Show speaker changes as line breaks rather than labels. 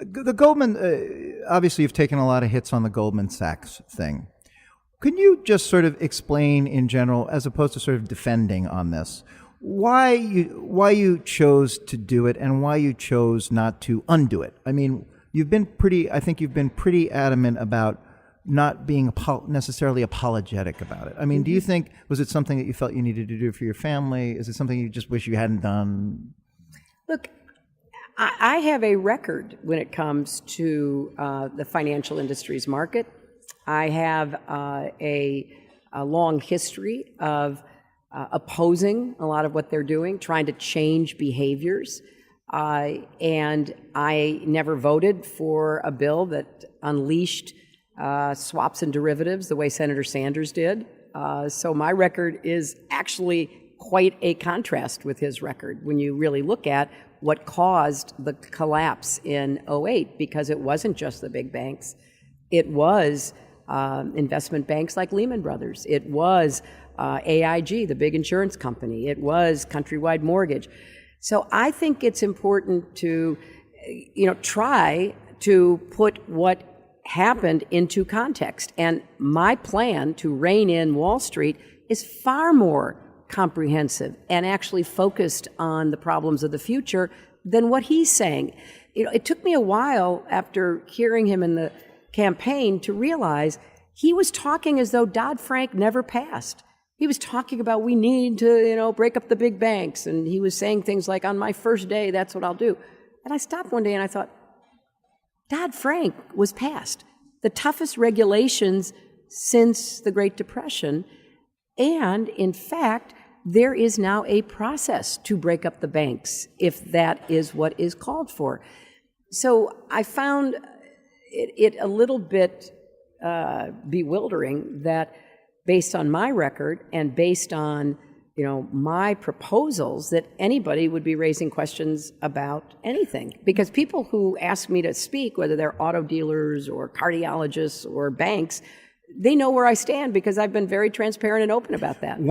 The Goldman, obviously you've taken a lot of hits on the Goldman Sachs thing. Can you just sort of explain in general, as opposed to sort of defending on this, why you chose to do it and why you chose not to undo it? I mean, I think you've been pretty adamant about not being necessarily apologetic about it. I mean, do you think, was it something that you felt you needed to do for your family? Is it something you just wish you hadn't done?
Look, I have a record when it comes to the financial industries market. I have a long history of opposing a lot of what they're doing, trying to change behaviors. And I never voted for a bill that unleashed swaps and derivatives the way Senator Sanders did. So my record is actually quite a contrast with his record when you really look at what caused the collapse in '08, because it wasn't just the big banks. It was investment banks like Lehman Brothers. It was AIG, the big insurance company. It was Countrywide Mortgage. So I think it's important to, try to put what happened into context. And my plan to rein in Wall Street is far more comprehensive and actually focused on the problems of the future than what he's saying. It took me a while after hearing him in the campaign to realize he was talking as though Dodd-Frank never passed. He was talking about we need to, break up the big banks. And he was saying things like, on my first day, that's what I'll do. And I stopped one day and I thought, Dodd-Frank was passed. The toughest regulations since the Great Depression. And in fact, there is now a process to break up the banks if that is what is called for. So I found it a little bit bewildering that based on my record and based on my proposals, that anybody would be raising questions about anything. Because people who ask me to speak, whether they're auto dealers or cardiologists or banks, they know where I stand because I've been very transparent and open about that.